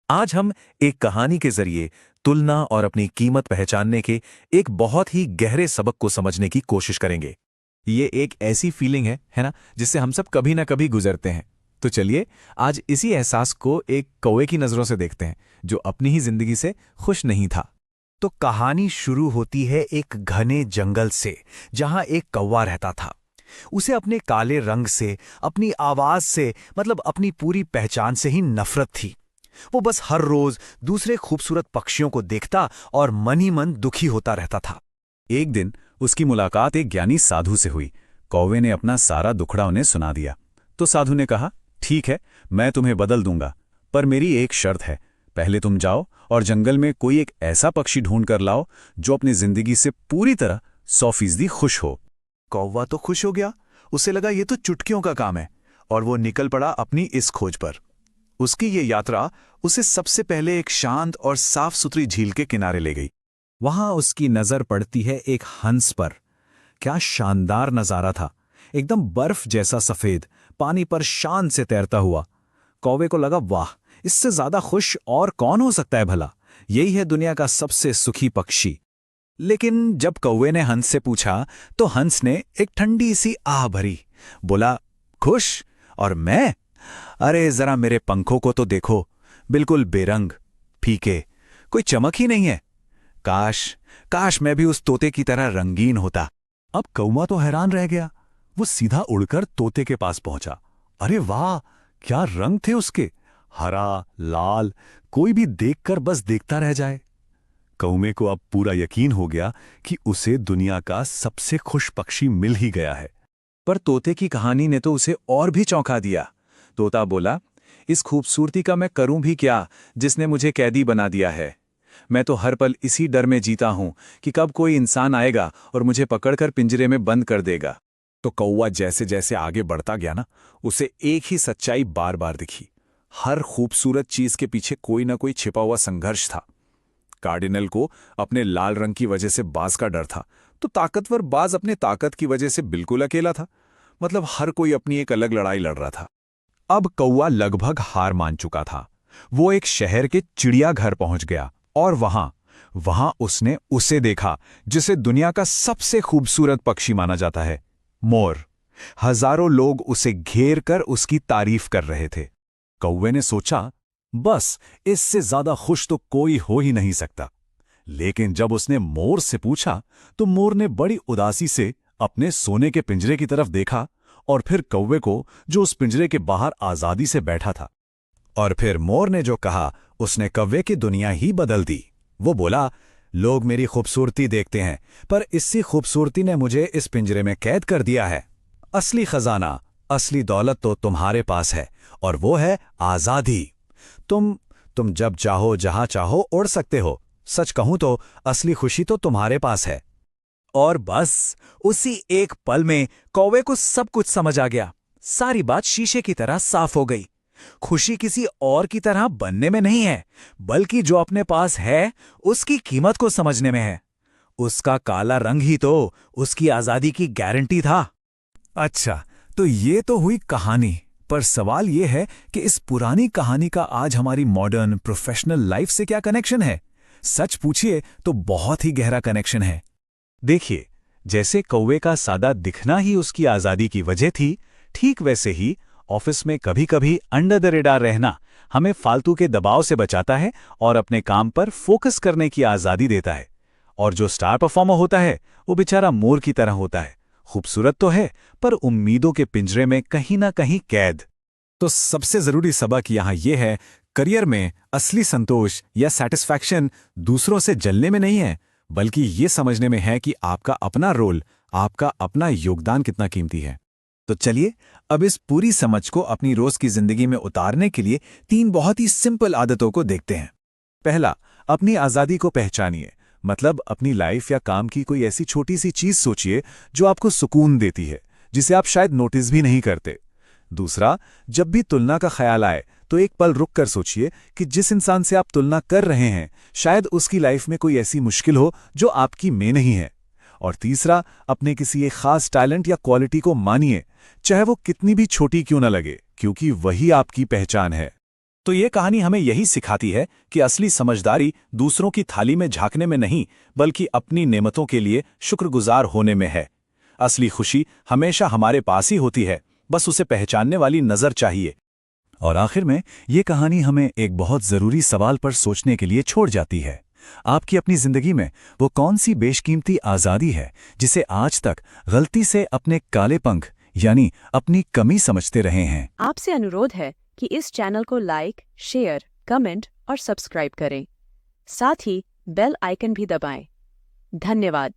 आज हम एक कहानी के जरिए तुलना और अपनी कीमत पहचानने के एक बहुत ही गहरे सबक को समझने की कोशिश करेंगे। ये एक ऐसी फीलिंग है ना, जिससे हम सब कभी ना कभी गुजरते हैं। तो चलिए आज इसी एहसास को एक कौवे की नज़रों से देखते हैं, जो अपनी ही जिंदगी से खुश नहीं था। तो कहानी शुरू होती है एक घने जंगल से, जहां एक कौवा रहता था। उसे अपने काले रंग से, अपनी आवाज से, मतलब अपनी पूरी पहचान से ही नफरत थी। वो बस हर रोज दूसरे खूबसूरत पक्षियों को देखता और मन ही मन दुखी होता रहता था। एक दिन उसकी मुलाकात एक ज्ञानी साधु से हुई। कौवे ने अपना सारा दुखड़ा उन्हें सुना दिया। तो साधु ने कहा, ठीक है, मैं तुम्हें बदल दूंगा, पर मेरी एक शर्त है। पहले तुम जाओ और जंगल में कोई एक ऐसा पक्षी ढूंढ कर लाओ जो अपनी जिंदगी से पूरी तरह 100% खुश हो। कौवा तो खुश हो गया। उसे लगा ये तो चुटकियों का काम है, और वो निकल पड़ा अपनी इस खोज पर। उसकी ये यात्रा उसे सबसे पहले एक शांत और साफ सुथरी झील के किनारे ले गई। वहां उसकी नजर पड़ती है एक हंस पर। क्या शानदार नजारा था! एकदम बर्फ जैसा सफेद, पानी पर शान से तैरता हुआ। कौवे को लगा, वाह, इससे ज्यादा खुश और कौन हो सकता है भला। यही है दुनिया का सबसे सुखी पक्षी। लेकिन जब कौवे ने हंस से पूछा, तो हंस ने एक ठंडी सी आह भरी। बोला, खुश? और मैं? अरे जरा मेरे पंखों को तो देखो, बिल्कुल बेरंग, फीके, कोई चमक ही नहीं है। काश काश मैं भी उस तोते की तरह रंगीन होता। अब कौवा तो हैरान रह गया। वो सीधा उड़कर तोते के पास पहुंचा। अरे वाह, क्या रंग थे उसके! हरा, लाल, कोई भी देखकर बस देखता रह जाए। कौवे को अब पूरा यकीन हो गया कि उसे दुनिया का सबसे खुश पक्षी मिल ही गया है। पर तोते की कहानी ने तो उसे और भी चौंका दिया। तोता बोला, इस खूबसूरती का मैं करूं भी क्या, जिसने मुझे कैदी बना दिया है। मैं तो हर पल इसी डर में जीता हूं कि कब कोई इंसान आएगा और मुझे पकड़कर पिंजरे में बंद कर देगा। तो कौवा जैसे जैसे आगे बढ़ता गया ना, उसे एक ही सच्चाई बार बार दिखी। हर खूबसूरत चीज के पीछे कोई ना कोई छिपा हुआ संघर्ष था। कार्डिनल को अपने लाल रंग की वजह से बाज का डर था, तो ताकतवर बाज अपने ताकत की वजह से बिल्कुल अकेला था। मतलब हर कोई अपनी एक अलग लड़ाई लड़ रहा था। अब कौवा लगभग हार मान चुका था। वो एक शहर के चिड़ियाघर पहुंच गया और वहां उसने उसे देखा जिसे दुनिया का सबसे खूबसूरत पक्षी माना जाता है, मोर। हजारों लोग उसे घेर कर उसकी तारीफ कर रहे थे। कौवे ने सोचा, बस इससे ज्यादा खुश तो कोई हो ही नहीं सकता। लेकिन जब उसने मोर से पूछा, तो मोर ने बड़ी उदासी से अपने सोने के पिंजरे की तरफ देखा और फिर कौवे को, जो उस पिंजरे के बाहर आजादी से बैठा था। और फिर मोर ने जो कहा, उसने कौवे की दुनिया ही बदल दी। वो बोला, लोग मेरी खूबसूरती देखते हैं, पर इसी खूबसूरती ने मुझे इस पिंजरे में कैद कर दिया है। असली खजाना, असली दौलत तो तुम्हारे पास है, और वो है आजादी। तुम जब चाहो जहां चाहो उड़ सकते हो। सच कहूं तो असली खुशी तो तुम्हारे पास है। और बस उसी एक पल में कौवे को सब कुछ समझ आ गया। सारी बात शीशे की तरह साफ हो गई। खुशी किसी और की तरह बनने में नहीं है, बल्कि जो अपने पास है उसकी कीमत को समझने में है। उसका काला रंग ही तो उसकी आजादी की गारंटी था। अच्छा, तो ये तो हुई कहानी, पर सवाल ये है कि इस पुरानी कहानी का आज हमारी मॉडर्न प्रोफेशनल लाइफ से क्या कनेक्शन है? सच पूछिए तो बहुत ही गहरा कनेक्शन है। देखिए, जैसे कौवे का सादा दिखना ही उसकी आजादी की वजह थी, ठीक वैसे ही ऑफिस में कभी-कभी अंडर द रेडार रहना हमें फालतू के दबाव से बचाता है और अपने काम पर फोकस करने की आजादी देता है। और जो स्टार परफॉर्मर होता है, वो बेचारा मोर की तरह होता है। खूबसूरत तो है, पर उम्मीदों के पिंजरे में कहीं ना कहीं कैद। तो सबसे जरूरी सबक यहाँ ये है, करियर में असली संतोष या सेटिस्फैक्शन दूसरों से जलने में नहीं है, बल्कि ये समझने में है कि आपका अपना रोल, आपका अपना योगदान कितना कीमती है। तो चलिए अब इस पूरी समझ को अपनी रोज की जिंदगी में उतारने के लिए 3 बहुत ही सिंपल आदतों को देखते हैं। पहला, अपनी आजादी को पहचानिए। मतलब अपनी लाइफ या काम की कोई ऐसी छोटी सी चीज सोचिए जो आपको सुकून देती है, जिसे आप शायद नोटिस भी नहीं करते। दूसरा, जब भी तुलना का ख्याल आए तो एक पल रुक कर सोचिए कि जिस इंसान से आप तुलना कर रहे हैं, शायद उसकी लाइफ में कोई ऐसी मुश्किल हो जो आपकी में नहीं है। और तीसरा, अपने किसी एक खास टैलेंट या क्वालिटी को मानिए, चाहे वो कितनी भी छोटी क्यों न लगे, क्योंकि वही आपकी पहचान है। तो ये कहानी हमें यही सिखाती है कि असली समझदारी दूसरों की थाली में झांकने में नहीं, बल्कि अपनी नेमतों के लिए शुक्रगुजार होने में है। असली खुशी हमेशा हमारे पास ही होती है, बस उसे पहचानने वाली नजर चाहिए। और आखिर में ये कहानी हमें एक बहुत जरूरी सवाल पर सोचने के लिए छोड़ जाती है। आपकी अपनी जिंदगी में वो कौन सी बेशकीमती आज़ादी है जिसे आज तक गलती से अपने काले पंख यानी अपनी कमी समझते रहे हैं? आपसे अनुरोध है कि इस चैनल को लाइक, शेयर, कमेंट और सब्सक्राइब करें। साथ ही बेल आइकन भी दबाएं। धन्यवाद।